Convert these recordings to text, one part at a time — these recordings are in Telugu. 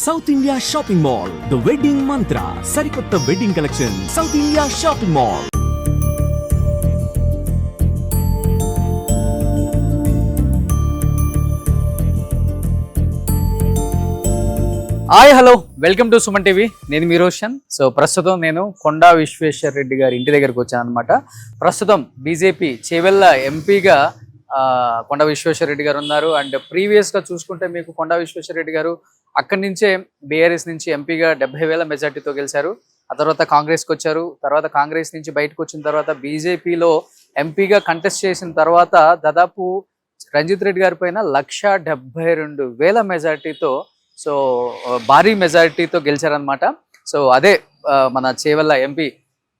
South India shopping mall, the wedding మంత్ర, సరికొత్త wedding collection, south India shopping mall. Hi hello, welcome to Suman TV. నేను మీ రోషన్. సో ప్రస్తుతం నేను కొండా విశ్వేశ్వర రెడ్డి గారి ఇంటి దగ్గరకు వచ్చాను అనమాట. ప్రస్తుతం బీజేపీ చేవెళ్ళ ఎంపీగా కొండా విశ్వేశ్వర రెడ్డి గారు ఉన్నారు. అండ్ ప్రీవియస్గా చూసుకుంటే మీకు కొండా విశ్వేశ్వర రెడ్డి గారు అక్కడి నుంచే బీఆర్ఎస్ నుంచి ఎంపీగా 70,000 మెజార్టీతో గెలిచారు. ఆ తర్వాత కాంగ్రెస్కి వచ్చారు. తర్వాత కాంగ్రెస్ నుంచి బయటకు వచ్చిన తర్వాత బీజేపీలో ఎంపీగా కంటెస్ట్ చేసిన తర్వాత దాదాపు రంజిత్ రెడ్డి గారి పైన 1,72,000 మెజార్టీతో, సో భారీ మెజారిటీతో గెలిచారనమాట. సో అదే మన చేవెళ్ళ ఎంపీ.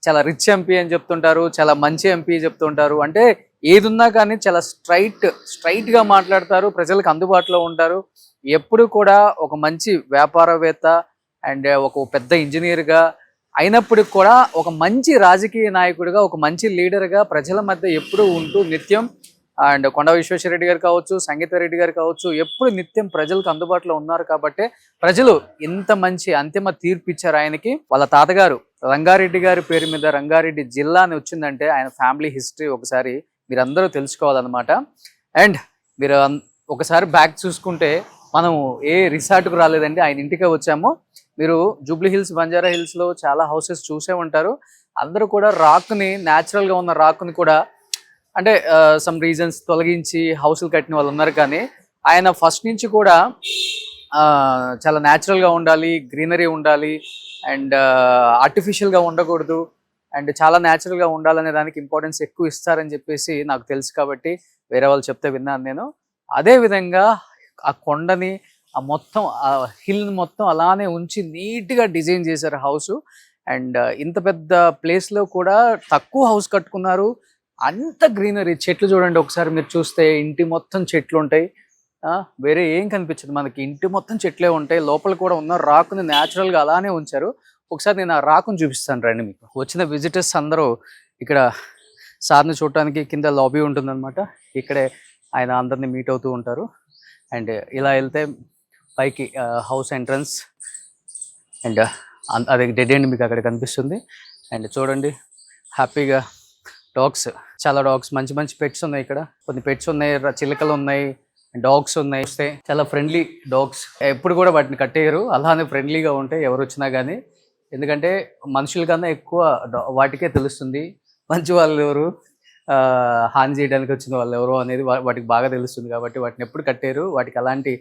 చాలా రిచ్ ఎంపీ అని చెప్తుంటారు, చాలా మంచి ఎంపీ చెప్తుంటారు. అంటే ఏది ఉన్నా కానీ చాలా స్ట్రైట్గా మాట్లాడతారు, ప్రజలకు అందుబాటులో ఉంటారు. ఎప్పుడు కూడా ఒక మంచి వ్యాపారవేత్త అండ్ ఒక పెద్ద ఇంజనీర్గా అయినప్పటికి కూడా ఒక మంచి రాజకీయ నాయకుడిగా, ఒక మంచి లీడర్గా ప్రజల మధ్య ఎప్పుడూ ఉంటూ నిత్యం, అండ్ కొండా విశ్వేశ్వర రెడ్డి గారు కావచ్చు, సంగీత రెడ్డి గారు కావచ్చు, ఎప్పుడు నిత్యం ప్రజలకు అందుబాటులో ఉన్నారు. కాబట్టి ప్రజలు ఇంత మంచి అంతిమ తీర్పు ఇచ్చారు ఆయనకి. వాళ్ళ తాతగారు రంగారెడ్డి గారి పేరు మీద రంగారెడ్డి జిల్లా అని వచ్చిందంటే ఆయన ఫ్యామిలీ హిస్టరీ ఒకసారి మీరందరూ తెలుసుకోవాలన్నమాట. అండ్ మీరు ఒకసారి బ్యాక్ చూసుకుంటే మనం ఏ రిసార్ట్కు రాలేదండి, ఆయన ఇంటికే వచ్చాము. మీరు జూబ్లీ హిల్స్, బంజారా హిల్స్లో చాలా హౌసెస్ చూసే ఉంటారు. అందరూ కూడా రాక్ని, న్యాచురల్గా ఉన్న రాక్ని కూడా అంటే సమ్ రీజన్స్ తొలగించి హౌస్లు కట్టిన వాళ్ళు ఉన్నారు. కానీ ఆయన ఫస్ట్ నుంచి కూడా చాలా న్యాచురల్గా ఉండాలి, గ్రీనరీ ఉండాలి, అండ్ ఆర్టిఫిషియల్గా ఉండకూడదు, అండ్ చాలా న్యాచురల్గా ఉండాలనే దానికి ఇంపార్టెన్స్ ఎక్కువ ఇస్తారని చెప్పేసి నాకు తెలుసు. కాబట్టి వేరే వాళ్ళు చెప్తే విన్నాను నేను. అదేవిధంగా ఆ కొండని, ఆ మొత్తం ఆ హిల్ మొత్తం అలానే ఉంచి నీట్గా డిజైన్ చేశారు హౌస్. అండ్ ఇంత పెద్ద ప్లేస్లో కూడా తక్కువ హౌస్ కట్టుకున్నారు. అంత గ్రీనరీ, చెట్లు చూడండి ఒకసారి మీరు చూస్తే, ఇంటి మొత్తం చెట్లు ఉంటాయి. వేరే ఏం కనిపించదు మనకి, ఇంటి మొత్తం చెట్లే ఉంటాయి. లోపల కూడా ఉన్న రాకుని న్యాచురల్గా అలానే ఉంచారు. ఒకసారి నేను ఆ రాకుని చూపిస్తాను రండి. మీకు వచ్చిన విజిటర్స్ అందరూ ఇక్కడ సార్ని చూడటానికి కింద లాబీ ఉంటుందన్నమాట. ఇక్కడే ఆయన అందరినీ మీట్ అవుతూ ఉంటారు. అండ్ ఇలా వెళ్తే పైకి హౌస్ ఎంట్రన్స్, అండ్ అది డెడ్ ఎండ్ మీకు అక్కడ కనిపిస్తుంది. అండ్ చూడండి హ్యాపీగా డాగ్స్, చాలా డాగ్స్, మంచి మంచి పెట్స్ ఉన్నాయి. ఇక్కడ కొన్ని పెట్స్ ఉన్నాయి, చిలకలు ఉన్నాయి, డాగ్స్ ఉన్నాయి. చాలా ఫ్రెండ్లీ డాగ్స్. ఎప్పుడు కూడా వాటిని కట్టేయరు, అలానే ఫ్రెండ్లీగా ఉంటాయి ఎవరు వచ్చినా కానీ. ఎందుకంటే మనుషుల కన్నా ఎక్కువ వాటికే తెలుస్తుంది మంచి వాళ్ళు ఎవరు, హాని చేయడానికి వచ్చిన వాళ్ళు ఎవరు అనేది వాటికి బాగా తెలుస్తుంది. కాబట్టి వాటిని ఎప్పుడు కట్టేయరు, వాటికి అలాంటి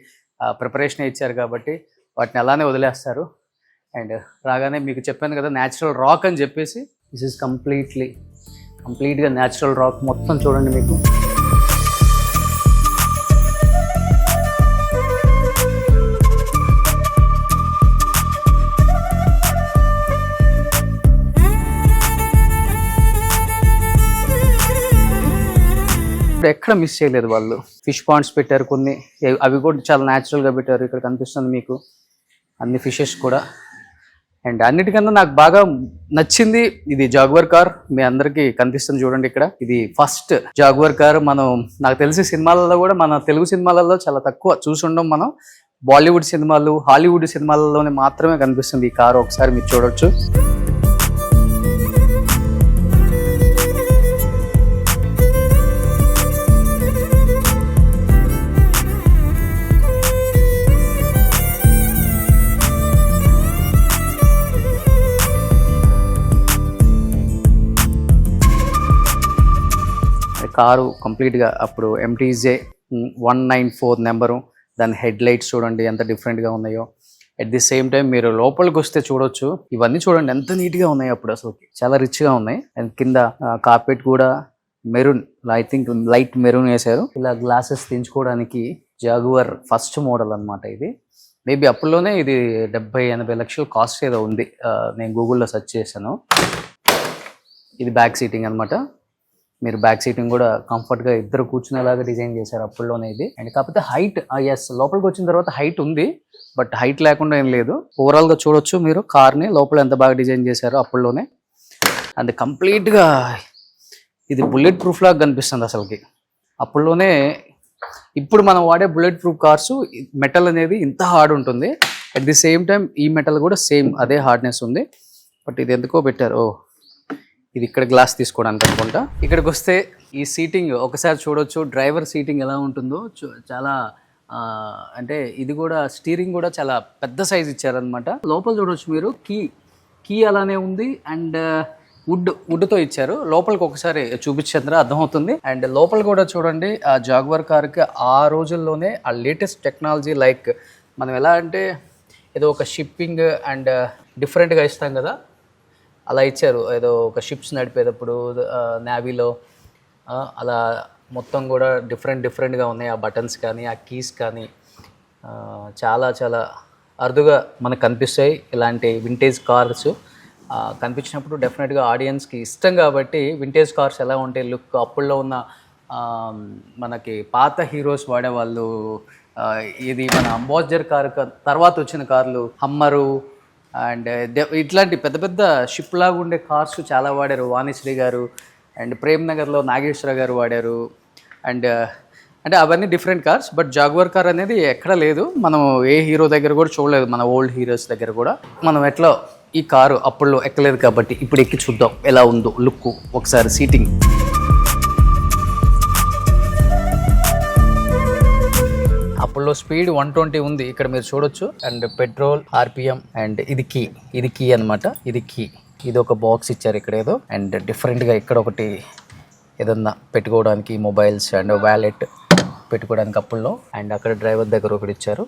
ప్రిపరేషన్ ఇచ్చారు కాబట్టి వాటిని అలానే వదిలేస్తారు. అండ్ రాగానే మీకు చెప్పాను కదా న్యాచురల్ రాక్ అని చెప్పేసి, దిస్ ఈజ్ కంప్లీట్గా న్యాచురల్ రాక్ మొత్తం చూడండి మీకు. ఎక్కడ మిస్ చేయలేదు వాళ్ళు. ఫిష్ పాండ్స్ పెట్టారు కొన్ని, అవి కూడా చాలా న్యాచురల్గా పెట్టారు. ఇక్కడ కనిపిస్తుంది మీకు అన్ని ఫిషెస్ కూడా. అండ్ అన్నిటికన్నా నాకు బాగా నచ్చింది ఇది జాగ్వర్ కార్. మీ అందరికీ కనిపిస్తుంది చూడండి ఇక్కడ. ఇది ఫస్ట్ జాగ్వర్ కార్. నాకు తెలిసి సినిమాలలో కూడా, మన తెలుగు సినిమాలలో చాలా తక్కువ చూసుండం మనం. బాలీవుడ్ సినిమాలు, హాలీవుడ్ సినిమాలలోనే మాత్రమే కనిపిస్తుంది ఈ కారు. ఒకసారి మీరు చూడొచ్చు. కారు కంప్లీట్గా అప్పుడు MTJ 194 నెంబరు. దాని హెడ్ లైట్స్ చూడండి ఎంత డిఫరెంట్గా ఉన్నాయో. అట్ ది సేమ్ టైం మీరు లోపలికి వస్తే చూడొచ్చు, ఇవన్నీ చూడండి ఎంత నీట్గా ఉన్నాయి. అప్పుడు అసలు చాలా రిచ్గా ఉన్నాయి. అండ్ కింద కార్పెట్ కూడా maroon, I think light maroon వేశారు. ఇలా గ్లాసెస్ తెంచుకోవడానికి జాగువర్ ఫస్ట్ మోడల్ అనమాట ఇది. మేబీ అప్పుడులోనే ఇది 70-80 లక్షలు కాస్ట్ ఏదో ఉంది. నేను గూగుల్లో సెర్చ్ చేశాను. ఇది బ్యాక్ సీటింగ్ అనమాట. మీరు బ్యాక్ సీటింగ్ కూడా కంఫర్ట్గా ఇద్దరు కూర్చునేలాగా డిజైన్ చేశారు అప్పుడులోనే ఇది. అండ్ కాకపోతే హైట్, ఎస్ లోపలికి వచ్చిన తర్వాత హైట్ ఉంది, బట్ హైట్ లేకుండా ఏం లేదు. ఓవరాల్గా చూడొచ్చు మీరు కార్ని లోపల ఎంత బాగా డిజైన్ చేశారో అప్పుడులోనే. అండ్ కంప్లీట్గా ఇది బుల్లెట్ ప్రూఫ్ లాగా కనిపిస్తుంది అసలుకి. అప్పుడులోనే ఇప్పుడు మనం వాడే బుల్లెట్ ప్రూఫ్ కార్స్ మెటల్ అనేది ఇంత హార్డ్ ఉంటుంది, అట్ ది సేమ్ టైం ఈ మెటల్ కూడా సేమ్ అదే హార్డ్నెస్ ఉంది. బట్ ఇది ఎందుకో పెట్టారు. ఓ ఇది ఇక్కడ గ్లాస్ తీసుకోవడానికి అనుకుంటా. ఇక్కడికి వస్తే ఈ సీటింగ్ ఒకసారి చూడొచ్చు. డ్రైవర్ సీటింగ్ ఎలా ఉంటుందో చాలా అంటే ఇది కూడా స్టీరింగ్ కూడా చాలా పెద్ద సైజ్ ఇచ్చారనమాట. లోపల చూడొచ్చు మీరు, కీ అలానే ఉంది అండ్ వుడ్తో ఇచ్చారు. లోపలికి ఒకసారి చూపించేందుకు అర్థమవుతుంది. అండ్ లోపల కూడా చూడండి, ఆ జాగ్వర్ కార్కి ఆ రోజుల్లోనే ఆ లేటెస్ట్ టెక్నాలజీ, లైక్ మనం ఎలా అంటే ఏదో ఒక షిప్పింగ్ అండ్ డిఫరెంట్గా ఇస్తాం కదా, అలా ఇచ్చారు. ఏదో ఒక షిప్స్ నడిపేటప్పుడు నేవీలో అలా మొత్తం కూడా డిఫరెంట్గా ఉన్నాయి. ఆ బటన్స్ కానీ ఆ కీస్ కానీ చాలా చాలా అరుదుగా మనకు కనిపిస్తాయి. ఇలాంటి వింటేజ్ కార్స్ కనిపించినప్పుడు డెఫినెట్గా ఆడియన్స్కి ఇష్టం. కాబట్టి వింటేజ్ కార్స్ ఎలా ఉంటాయి లుక్, అప్పుల్లో ఉన్న మనకి పాత హీరోస్ వాడేవాళ్ళు, ఇది మన అంబాసిడర్ కార్ తర్వాత వచ్చిన కార్లు, హమ్మరు అండ్ ఇట్లాంటి పెద్ద పెద్ద షిప్ లాగా ఉండే కార్స్ చాలా వాడారు వాణిశ్రీ గారు. అండ్ ప్రేమ్ నగర్లో నాగేశ్వర గారు వాడారు. అండ్ అంటే అవన్నీ different cars. But Jaguar car అనేది ఎక్కడ లేదు, మనం ఏ హీరో దగ్గర కూడా చూడలేదు, మన ఓల్డ్ హీరోస్ దగ్గర కూడా. మనం ఎట్లా ఈ కారు అప్పుల్లో ఎక్కలేదు కాబట్టి ఇప్పుడు ఎక్కి చూద్దాం ఎలా ఉందో లుక్ ఒకసారి. సీటింగ్ అప్పుల్లో స్పీడ్ 120 ఉంది ఇక్కడ మీరు చూడొచ్చు. అండ్ పెట్రోల్, ఆర్పిఎం అండ్ ఇది కీ అనమాట. ఇది ఒక బాక్స్ ఇచ్చారు ఇక్కడ ఏదో. అండ్ డిఫరెంట్గా ఇక్కడ ఒకటి ఏదన్నా పెట్టుకోవడానికి మొబైల్స్ అండ్ వ్యాలెట్ పెట్టుకోవడానికి అప్పుల్లో. అండ్ అక్కడ డ్రైవర్ దగ్గర ఒకటి ఇచ్చారు.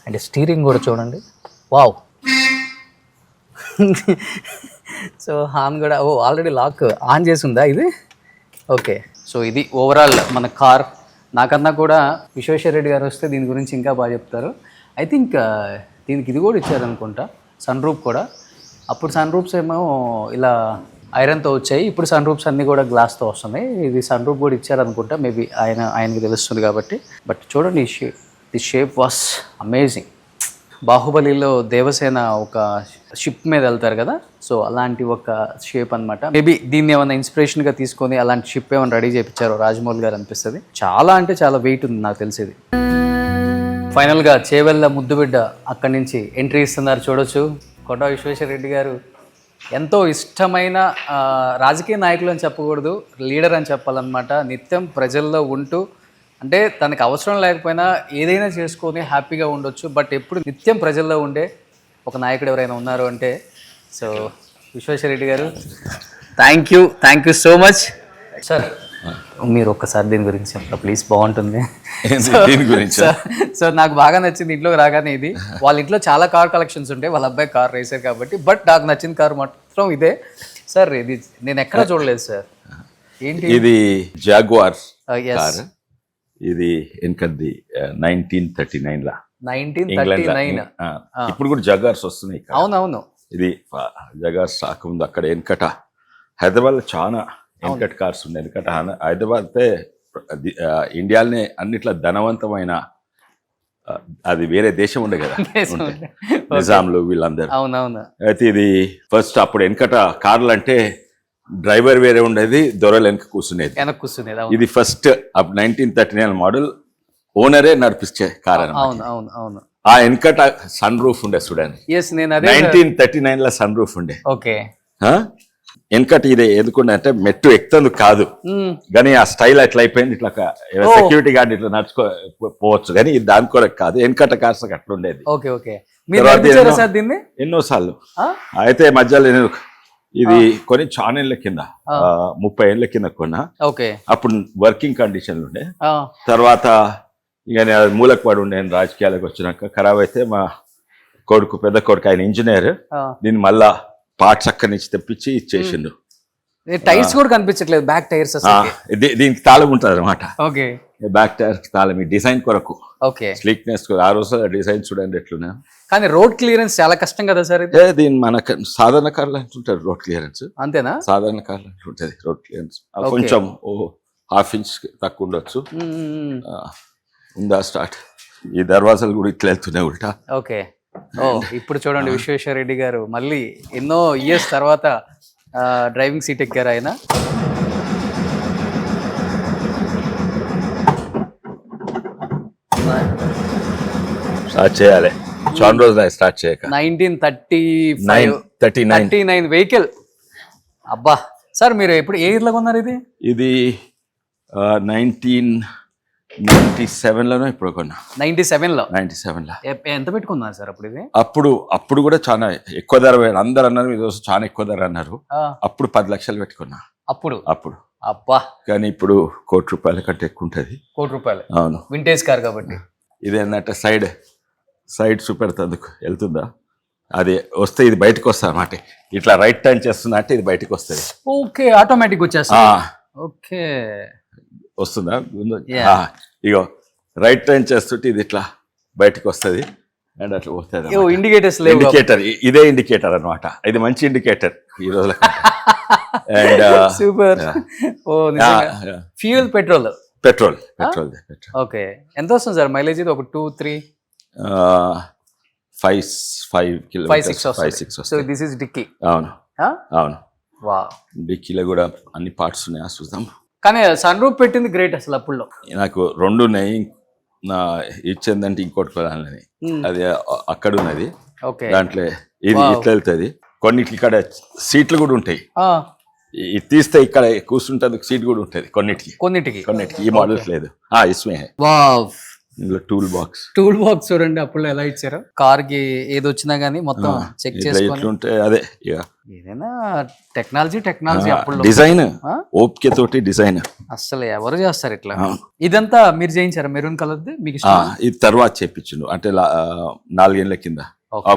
అండ్ స్టీరింగ్ కూడా చూడండి, వావ్. సో హార్న్ కూడా ఆల్రెడీ లాక్ ఆన్ చేసి ఉందా ఇది? ఓకే. సో ఇది ఓవరాల్ మన కార్. నాకన్నా కూడా విశ్వేశ్వర రెడ్డి గారు వస్తే దీని గురించి ఇంకా బాగా చెప్తారు. ఐ థింక్ దీనికి ఇది కూడా ఇచ్చారనుకుంటా, సన్ రూఫ్ కూడా. అప్పుడు సన్ రూఫ్స్ ఏమో ఇలా ఐరన్తో వచ్చాయి, ఇప్పుడు సన్ రూఫ్స్ అన్నీ కూడా గ్లాస్తో వస్తున్నాయి. ఇది సన్ రూఫ్ కూడా ఇచ్చారనుకుంటా, మేబీ ఆయనకి తెలుస్తుంది కాబట్టి. బట్ చూడండి, ది షేప్ వాస్ అమేజింగ్. బాహుబలిలో దేవసేన ఒక షిప్ మీద వెళ్తారు కదా, సో అలాంటి ఒక షేప్ అనమాట. మేబీ దీన్ని ఏమైనా ఇన్స్పిరేషన్గా తీసుకొని అలాంటి షిప్ ఏమైనా రెడీ చేయించారో రాజమౌళి గారు అనిపిస్తుంది. చాలా అంటే చాలా వెయిట్ ఉంది నాకు తెలిసేది. ఫైనల్గా చేవెళ్ళ ముద్దుబిడ్డ అక్కడి నుంచి ఎంట్రీ ఇస్తున్నారు చూడొచ్చు. కొండా విశ్వేశ్వర రెడ్డి గారు ఎంతో ఇష్టమైన రాజకీయ నాయకులు అని చెప్పకూడదు, లీడర్ అని చెప్పాలన్నమాట. నిత్యం ప్రజల్లో ఉంటూ, అంటే తనకు అవసరం లేకపోయినా ఏదైనా చేసుకొని హ్యాపీగా ఉండొచ్చు, బట్ ఎప్పుడు నిత్యం ప్రజల్లో ఉండే ఒక నాయకుడు ఎవరైనా ఉన్నారు అంటే సో విశ్వేశ్వర రెడ్డి గారు. Thank you so much sir. మీరు ఒక్కసారి దీని గురించి చెప్తా ప్లీజ్, బాగుంటుంది. దీని గురించి సో నాకు బాగా నచ్చింది ఇంట్లోకి రాగానే. ఇది వాళ్ళ ఇంట్లో చాలా కార్ కలెక్షన్స్ ఉంటాయి, వాళ్ళ అబ్బాయి కార్ రేసర్ కాబట్టి, బట్ నాకు నచ్చిన కార్ మాత్రం ఇదే సార్. ఇది నేను ఎక్కడ చూడలేదు సార్. ఏంటి ఇది? Jaguar car. ఇది వెనకది 1939 లా, 1939. ఇప్పుడు కూడా జగార్స్ వస్తున్నాయి. అవునవును. ఇది జగార్స్ రాకముందు అక్కడ వెనకట హైదరాబాద్ లో చాలా వెనకట్ కార్స్ ఉన్నాయి. వెనకట హైదరాబాద్ అయితే ఇండియాలోనే అన్నిట్లో ధనవంతమైన, అది వేరే దేశం ఉండే కదా నిజాంలు వీళ్ళందరూ. అవునవును. అయితే ఇది ఫస్ట్ అప్పుడు వెనకట కార్లు అంటే డ్రైవర్ వేరే ఉండేది, దొరలు వెనక కూర్చునేది. ఇది ఫస్ట్ 1939 మోడల్, ఓనరే నడిపించే కార్. అవును. ఆ వెనకట సన్ రూఫ్ ఉండే చూడండి. 1939 లో సన్ రూఫ్ ఉండే. ఓకే. వెనకట ఇది ఎందుకుండే అంటే మెట్టు ఎక్కుతుంది కాదు, కానీ ఆ స్టైల్ అట్లా అయిపోయింది. ఇట్లా సెక్యూరిటీ గార్డ్ ఇట్లా నడుచుకోవచ్చు, కానీ ఇది దాని కూడా కాదు. వెనకట కార్స్ అట్లా ఉండేది. ఎన్నోసార్లు. అయితే మధ్యలో నేను ఇది కొని చాలా ఏళ్ళ కింద, 30 ఏళ్ళ కింద కొన్నా. అప్పుడు వర్కింగ్ కండిషన్లు ఉండే. తర్వాత ఇక మూలకు పడి ఉండే రాజకీయాలకు వచ్చినాక ఖరాబ్ అయితే మా కొడుకు, పెద్ద కొడుకు, ఆయన ఇంజనీర్, దీన్ని మళ్ళా పార్ట్స్ అక్కడి నుంచి తెప్పించి ఇచ్చేసిండు. టైర్స్ కూడా కనిపించట్లేదు, బ్యాక్ టైర్స్. దీనికి తాళం ఉంటుంది అనమాట, ఓకే. బ్యాక్ టైర్ తాళం ఈ డిజైన్ కొరకు, ఓకే, స్లీక్నెస్. ఆ రోజు డిజైన్ చూడండి ఎట్లున్నా. కానీ రోడ్ క్లియరెన్స్ చాలా కష్టం కదా సార్. దీని మన సాధారణ కార్లు అంటుంటారు రోడ్ క్లియరెన్స్. అంతేనా? సాధారణ కార్లు అంటుంటది రోడ్ క్లియరెన్స్. కొంచెం 1/2 ఇంచ్ తక్కువ ఉండొచ్చు. ఉందా స్టార్ట్. ఈ దర్వాజాలు కూడా ఇట్లా వెళ్తున్నాయి ఉల్టా. ఓకే. ఇప్పుడు చూడండి విశ్వేశ్వర రెడ్డి గారు మళ్ళీ ఎన్నో ఇయర్స్ తర్వాత డ్రైవింగ్ సీట్ ఎక్కారు ఆయన. స్టార్ట్ చేయాలి. చాలా రోజులు స్టార్ట్ చేయక 1935 39 39 వెహికల్. అబ్బా సార్ మీరు ఎప్పుడు ఏ ఇయర్లో కొన్నారు ఇది? ఇది 1997లోనో ఇప్పుడు కొన్నా. 97లో. 97లో ఎంత పెట్టుకున్నారు సార్ అప్పుడు ఇది? అప్పుడు కూడా చాలా ఎక్కువ ధర అందరు అన్నారు, ఇది చాలా ఎక్కువ ధర అన్నారు. అప్పుడు 10 లక్షలు పెట్టుకున్నా అప్పుడు. అబ్బా కానీ ఇప్పుడు ₹1,00,00,000 కంటే ఎక్కువ ఉంటుంది. ₹1,00,00,000. అవును, వింటేజ్ కార్ కాబట్టి. ఇదేంటంటే సైడ్ చూపెడుతుందుకు వెళ్తుందా, అది వస్తే ఇది బయటకు వస్తుంది అన్నమాట. ఇట్లా రైట్ టర్న్ చేస్తున్నా అంటే ఇది బయటకు వస్తుంది. ఓకే, ఆటోమేటిక్ వచ్చేస్తా. ఓకే, వస్తుందా? ఇగో రైట్ టర్న్ చేస్తుంటే ఇది ఇట్లా బయటకు వస్తుంది అండ్ అట్లా పోతుంది. ఇండికేటర్స్ ఇండికేటర్, ఇదే ఇండికేటర్ అన్నమాట. ఇది మంచి ఇండికేటర్ ఈ రోజుల. And super. Fuel petrol. Okay, ఎంత వస్తుంది సార్ మైలేజ్? ఇది ఒక 2-3 5 kilometres. So this is dickey. అవును. వా, డిక్కీలో కూడా అన్ని పార్ట్స్ ఉన్నాయి, చూద్దాం. కానీ సన్ రూఫ్ పెట్టింది గ్రేట్ అసలు. అప్పుడులో నాకు 2 ఉన్నాయి. నా ఇచ్చిందంటే ఇంకోటి కొనాలని, అది అక్కడ ఉన్నది. దాంట్లో ఇది ఇట్లా వెళ్తుంది. కొన్నిటికి ఇక్కడ సీట్లు కూడా ఉంటాయి. ఇది తీస్తే ఇక్కడ కూర్చుంటందుకు సీట్ కూడా ఉంటుంది కొన్నిటికి. ఈ మోడల్స్ లేదు. ఇస్మే ఇందులో టూల్ బాక్స్ చూడండి అప్పుడు ఎలా ఇచ్చారు. కార్ కి ఏది వచ్చినా గానీ మొత్తం చెక్ చేసుకుంటే అదే ఏదైనా టెక్నాలజీ అప్పుడు డిజైన్ ఓపిక తోటి డిజైన్ అసలు ఎవరు చేస్తారు ఇట్లా. ఇదంతా మీరు చేయించారా మెరూన్ కలర్? మీకు ఇది తర్వాత చేపించిండు అంటే 4 ఏళ్ల కింద.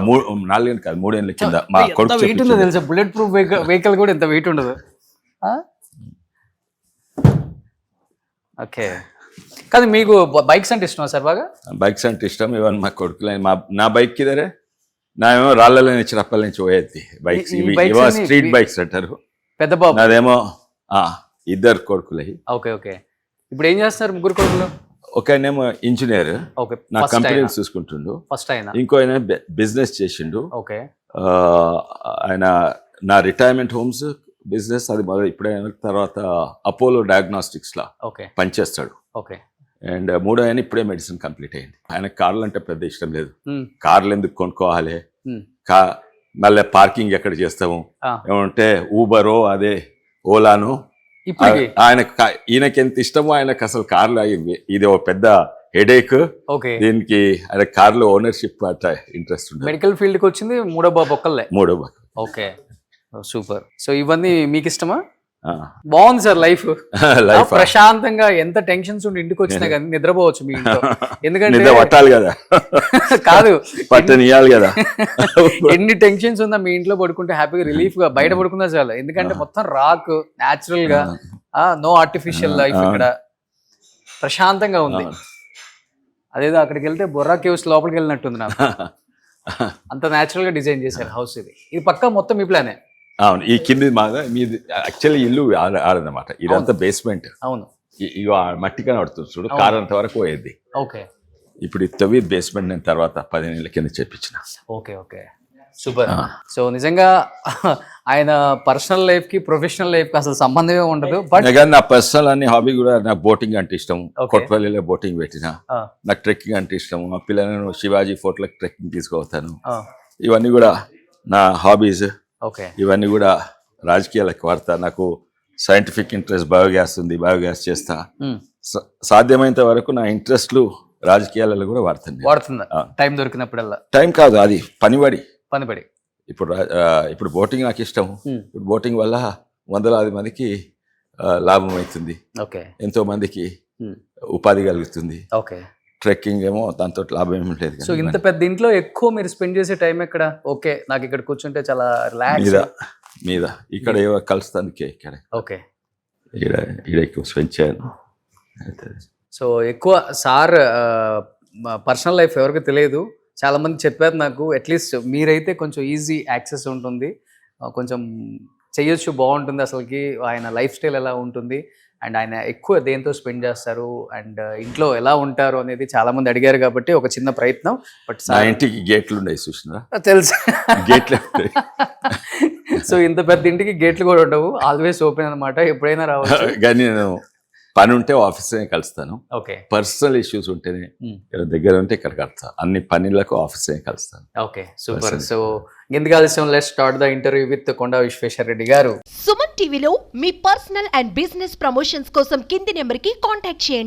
4 ఏళ్ళు కాదు, 3 ఏళ్ల కింద. మా కొడుకు వెయిట్ ఉండదు తెలుసా, బుల్లెట్ ప్రూఫ్ వెహికల్ కూడా ఇంత వెయిట్ ఉండదు. ఓకే, కానీ మీకు బైక్స్ అంటే ఇష్టమా సార్? బాగా బైక్స్ అంటే ఇష్టం. ఇవన్నీ మా కొడుకులే. నా బైక్ కిదరే నామేమో రాళ్ళలో నుంచి రప్పల నుంచి పోయేది బైక్స్. ఇవి స్ట్రీట్ బైక్స్ అంటారు. పెద్ద బాబు నాదేమో 2 కొడుకులే. ఓకే, ఇప్పుడు ఏం చేస్తారు ముగ్గురు కొడుకులు? ఒక ఆయనేమో ఇంజనీర్, నా కంపెనీ చూసుకుంటుండు. ఇంకో ఆయన బిజినెస్ చేసిండు. ఆయన నా రిటైర్మెంట్ హోమ్స్ బిజినెస్ అది మొదలు ఇప్పుడే. తర్వాత అపోలో డయాగ్నోస్టిక్స్ లా పనిచేస్తాడు. అండ్ 3వ ఆయన ఇప్పుడే మెడిసిన్ కంప్లీట్ అయింది. ఆయన కార్లు అంటే పెద్ద ఇష్టం లేదు. కార్లు ఎందుకు కొనుక్కోవాలి, మళ్ళీ పార్కింగ్ ఎక్కడ చేస్తాము, ఏమంటే ఊబరో అదే ఓలాను. ఈయనకి ఎంత ఇష్టమో ఆయనకు అసలు కార్లు ఇది ఒక పెద్ద హెడేక్. దీనికి ఆయన కార్లో ఓనర్షిప్ అట్లా ఇంట్రెస్ట్ ఉంది. మెడికల్ ఫీల్డ్ కి వచ్చింది 3వ బాబు ఒక్కళ్ళే. Okay, super. సో ఇవన్నీ మీకు ఇష్టమా? బాగుంది సార్ లైఫ్. ప్రశాంతంగా ఎంత టెన్షన్స్ ఉండి ఇంటికి వచ్చినా కానీ నిద్రపోవచ్చు మీ ఇంట్లో. ఎందుకంటే పట్టాలి కదా, కాదు పట్టనియాలి కదా. ఎన్ని టెన్షన్స్ ఉందా మీ ఇంట్లో పడుకుంటే హ్యాపీగా రిలీఫ్ గా బయట పడుకుందా చాలు. ఎందుకంటే మొత్తం రాక్ న్యాచురల్ గా, నో ఆర్టిఫిషియల్ లైఫ్. ఇక్కడ ప్రశాంతంగా ఉంది. అదేదో అక్కడికి వెళ్తే బొర్రా కేవ్స్ లోపలికి వెళ్ళినట్టుంది నాకు. అంత న్యాచురల్ గా డిజైన్ చేశారు హౌస్. ఇది పక్కా మొత్తం మీ ప్లానే? అవును. ఈ కింది మీది యాక్చువల్లీ ఇల్లు ఆడదన్నమాట. ఇదంతా బేస్మెంట్. అవును. ఇక మట్టిగా నడుతుంది చూడు, కార్ అంత వరకు పోయేది. ఓకే, ఇప్పుడు ఇత్తవి బేస్మెంట్ నేను తర్వాత 10 ఏళ్ల కింద చేపించిన. Okay, super. సో నిజంగా ఆయన పర్సనల్ లైఫ్ కి ప్రొఫెషనల్ లైఫ్ కి అసలు సంబంధమే ఉండదు. బట్ నా పర్సనల్ అన్ని హాబీ కూడా, నాకు బోటింగ్ అంటే ఇష్టం. కొట్పల్లిలో బోటింగ్ పెట్టిన. నాకు ట్రెక్కింగ్ అంటే ఇష్టం. మా పిల్లలను శివాజీ ఫోర్ట్లకు ట్రెక్కింగ్ తీసుకుపోతాను. ఇవన్నీ కూడా నా హాబీస్. ఇవన్నీ కూడా రాజకీయాలకు వాడతా. నాకు సైంటిఫిక్ ఇంట్రెస్ట్, బయోగ్యాస్ ఉంది, బయోగ్యాస్ చేస్తా. సాధ్యమైనంత వరకు నా ఇంట్రెస్ట్లు రాజకీయాలలో కూడా వాడుతుంది. టైం దొరికినప్పుడల్లా. టైం కాదు, అది పనిపడి. ఇప్పుడు బోటింగ్ నాకు ఇష్టం. ఇప్పుడు బోటింగ్ వల్ల వందలాది మందికి లాభం అవుతుంది, ఎంతో మందికి ఉపాధి కలుగుతుంది. ట్రెక్కింగ్ ఏమో దాంతో లాభం ఏమి లేదు. సో ఇంత పెద్ద ఇంట్లో ఎక్కువ మీరు స్పెండ్ చేసే టైం ఎక్కడ? ఓకే, నాకు ఇక్కడ కూర్చుంటే చాలా రిలాక్స్ మీద ఇక్కడ కలుస్తానికి ఇక్కడ ఎక్కువ స్పెండ్ చేయను. సో ఎక్కువ సార్ పర్సనల్ లైఫ్ ఎవరికి తెలియదు. చాలా మంది చెప్పారు నాకు. అట్లీస్ట్ మీరైతే కొంచెం ఈజీ యాక్సెస్ ఉంటుంది, కొంచెం చెయ్యొచ్చు, బాగుంటుంది. అసలుకి ఆయన లైఫ్ స్టైల్ ఎలా ఉంటుంది అండ్ ఆయన ఎక్కువ దేంతో స్పెండ్ చేస్తారు అండ్ ఇంట్లో ఎలా ఉంటారు అనేది చాలా మంది అడిగారు కాబట్టి ఒక చిన్న ప్రయత్నం. బట్ ఇంటికి గేట్లు ఉన్నాయి చూసినా, తెలుసు గేట్లు. సో ఇంత పెద్ద ఇంటికి గేట్లు కూడా ఉండవు, ఆల్వేస్ ఓపెన్ అనమాట, ఎప్పుడైనా రావచ్చు. కానీ నేను పని ఉంటే ఆఫీస్లోనే కలుస్తాను. ఓకే. పర్సనల్ ఇష్యూస్ ఉంటేనే దగ్గర ఉంటే ఇక్కడ కలుస్తాను. అన్ని పనులకు ఆఫీస్లోనే కలుస్తాను. Okay, super. సో ఎందుకు ఆలస్యం, let's start the interview with Konda Vishweshwara Reddy garu. Suman టీవీలో మీ పర్సనల్ అండ్ బిజినెస్ ప్రమోషన్స్ కోసం కింది నెంబర్కి కాంటాక్ట్ చేయండి.